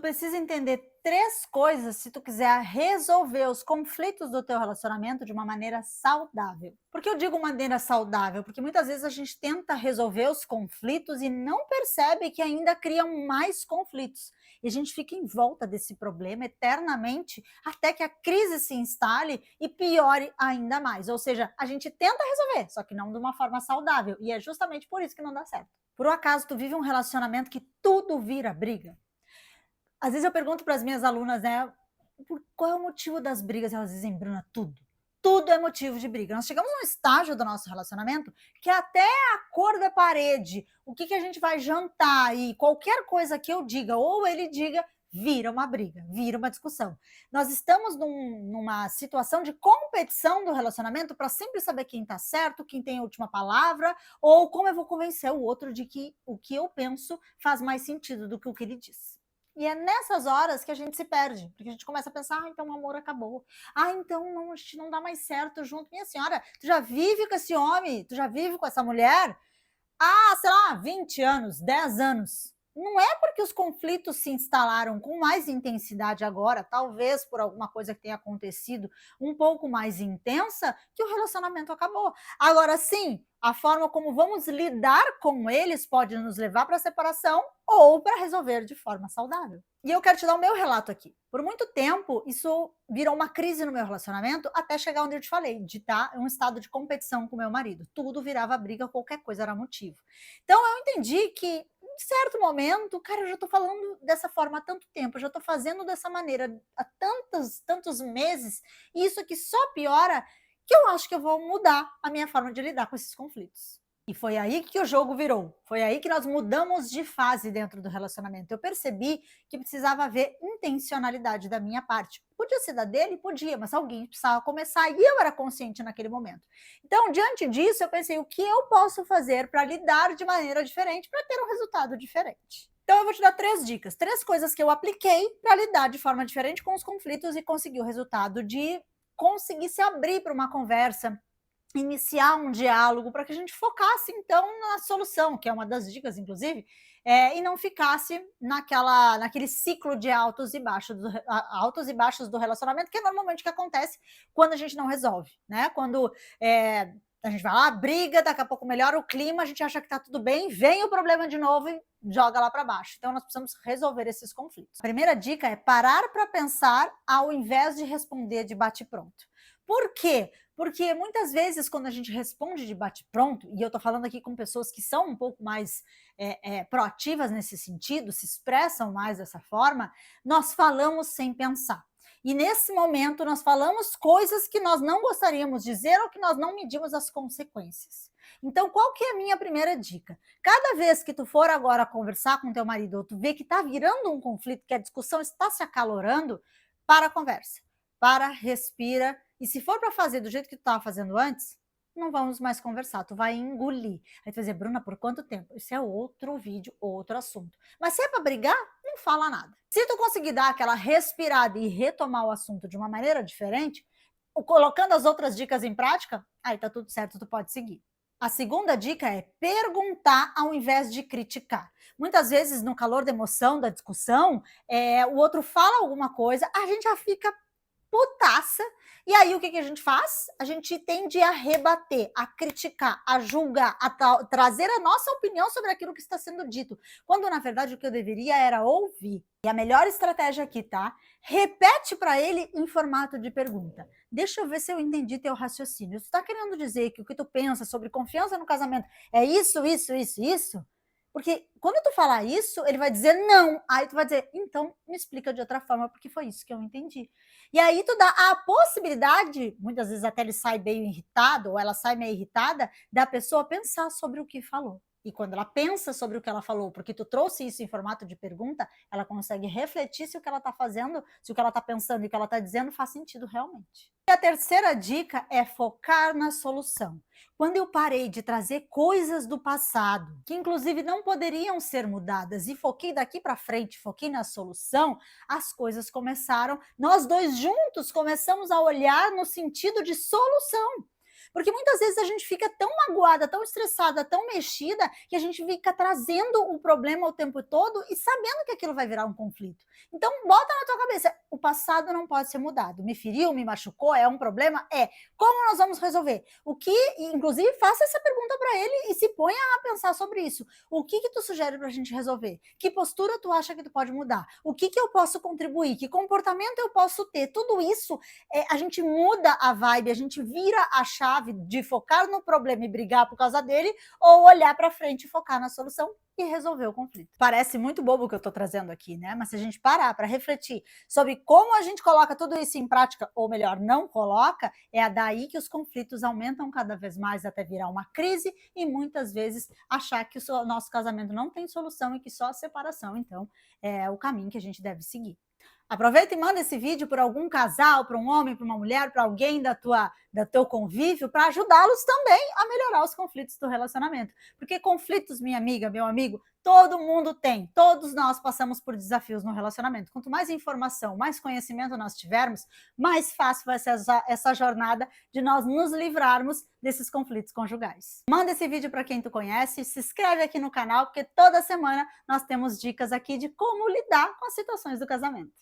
precisa entender 3 coisas se tu quiser resolver os conflitos do teu relacionamento de uma maneira saudável. Por que eu digo maneira saudável? Porque muitas vezes a gente tenta resolver os conflitos e não percebe que ainda criam mais conflitos. E a gente fica em volta desse problema eternamente até que a crise se instale e piore ainda mais. Ou seja, a gente tenta resolver, só que não de uma forma saudável. E é justamente por isso que não dá certo. Por um acaso tu vive um relacionamento que tudo vira briga? Às vezes eu pergunto para as minhas alunas, né, qual é o motivo das brigas? Elas dizem: "Bruna, tudo. Tudo é motivo de briga". Nós chegamos num estágio do nosso relacionamento que até a cor da parede, o que a gente vai jantar e qualquer coisa que eu diga ou ele diga, vira uma briga, vira uma discussão. Nós estamos numa situação de competição do relacionamento para sempre saber quem está certo, quem tem a última palavra, ou como eu vou convencer o outro de que o que eu penso faz mais sentido do que o que ele diz. E é nessas horas que a gente se perde, porque a gente começa a pensar: "Ah, então o amor acabou. Ah, então não, a gente não dá mais certo junto". Minha senhora, tu já vive com esse homem, tu já vive com essa mulher há, sei lá, 20 anos, 10 anos. Não é porque os conflitos se instalaram com mais intensidade agora, talvez por alguma coisa que tenha acontecido um pouco mais intensa, que o relacionamento acabou. Agora sim, a forma como vamos lidar com eles pode nos levar para a separação ou para resolver de forma saudável. E eu quero te dar o meu relato aqui. Por muito tempo, isso virou uma crise no meu relacionamento, até chegar onde eu te falei, de estar em um estado de competição com meu marido. Tudo virava briga, qualquer coisa era motivo. Então eu entendi que, em certo momento, cara, eu já estou falando dessa forma há tanto tempo, eu já estou fazendo dessa maneira há tantos meses, e isso aqui só piora, que eu acho que eu vou mudar a minha forma de lidar com esses conflitos. E foi aí que o jogo virou. Foi aí que nós mudamos de fase dentro do relacionamento. Eu percebi que precisava haver intencionalidade da minha parte. Podia ser da dele? Podia, mas alguém precisava começar e eu era consciente naquele momento. Então, diante disso, eu pensei: o que eu posso fazer para lidar de maneira diferente, para ter um resultado diferente? Então, eu vou te dar 3 dicas, 3 coisas que eu apliquei para lidar de forma diferente com os conflitos e conseguir o resultado de conseguir se abrir para uma conversa, iniciar um diálogo para que a gente focasse então na solução, que é uma das dicas inclusive, e não ficasse naquele ciclo de altos e baixos do relacionamento, que é normalmente o que acontece quando a gente não resolve, né? Quando a gente vai lá, briga, daqui a pouco melhora o clima, a gente acha que está tudo bem, vem o problema de novo e joga lá para baixo. Então nós precisamos resolver esses conflitos. A primeira dica é parar para pensar ao invés de responder de bate-pronto. Por quê? Porque muitas vezes, quando a gente responde de bate-pronto, e eu estou falando aqui com pessoas que são um pouco mais proativas nesse sentido, se expressam mais dessa forma, nós falamos sem pensar. E nesse momento, nós falamos coisas que nós não gostaríamos de dizer ou que nós não medimos as consequências. Então, qual que é a minha primeira dica? Cada vez que tu for agora conversar com teu marido, ou tu vê que está virando um conflito, que a discussão está se acalorando, para a conversa. Para, respira, e se for para fazer do jeito que tu estava fazendo antes, não vamos mais conversar, tu vai engolir. Aí tu vai dizer: "Bruna, por quanto tempo?". Isso é outro vídeo, outro assunto. Mas se é para brigar, não fala nada. Se tu conseguir dar aquela respirada e retomar o assunto de uma maneira diferente, colocando as outras dicas em prática, aí tá tudo certo, tu pode seguir. A segunda dica é perguntar ao invés de criticar. Muitas vezes, no calor da emoção, da discussão, o outro fala alguma coisa, a gente já fica putaça. E aí o que a gente faz? A gente tende a rebater, a criticar, a julgar, a trazer a nossa opinião sobre aquilo que está sendo dito, quando na verdade o que eu deveria era ouvir. E a melhor estratégia aqui, tá? Repete para ele em formato de pergunta. Deixa eu ver se eu entendi teu raciocínio. Tu está querendo dizer que o que tu pensa sobre confiança no casamento é isso, isso, isso, isso? Porque quando tu falar isso, ele vai dizer não. Aí tu vai dizer: então me explica de outra forma, porque foi isso que eu entendi. E aí tu dá a possibilidade, muitas vezes até ele sai meio irritado, ou ela sai meio irritada, da pessoa pensar sobre o que falou. E quando ela pensa sobre o que ela falou, porque tu trouxe isso em formato de pergunta, ela consegue refletir se o que ela está fazendo, se o que ela está pensando e o que ela está dizendo faz sentido realmente. E a terceira dica é focar na solução. Quando eu parei de trazer coisas do passado, que inclusive não poderiam ser mudadas, e foquei daqui para frente, foquei na solução, as coisas começaram, nós dois juntos começamos a olhar no sentido de solução. Porque muitas vezes a gente fica tão magoada, tão estressada, tão mexida, que a gente fica trazendo o problema o tempo todo e sabendo que aquilo vai virar um conflito. Então, bota na tua cabeça, o passado não pode ser mudado. Me feriu, me machucou, é um problema? É. Como nós vamos resolver? O que, inclusive, faça essa pergunta para ele e se ponha a pensar sobre isso. O que tu sugere para a gente resolver? Que postura tu acha que tu pode mudar? O que eu posso contribuir? Que comportamento eu posso ter? Tudo isso, a gente muda a vibe, a gente vira a chave de focar no problema e brigar por causa dele, ou olhar para frente e focar na solução e resolver o conflito. Parece muito bobo o que eu estou trazendo aqui, né? Mas se a gente parar para refletir sobre como a gente coloca tudo isso em prática, ou melhor, não coloca, é daí que os conflitos aumentam cada vez mais até virar uma crise e muitas vezes achar que o nosso casamento não tem solução e que só a separação, então, é o caminho que a gente deve seguir. Aproveita e manda esse vídeo para algum casal, para um homem, para uma mulher, para alguém do teu convívio, para ajudá-los também a melhorar os conflitos do relacionamento. Porque conflitos, minha amiga, meu amigo, todo mundo tem. Todos nós passamos por desafios no relacionamento. Quanto mais informação, mais conhecimento nós tivermos, mais fácil vai ser essa jornada de nós nos livrarmos desses conflitos conjugais. Manda esse vídeo para quem tu conhece, se inscreve aqui no canal, porque toda semana nós temos dicas aqui de como lidar com as situações do casamento.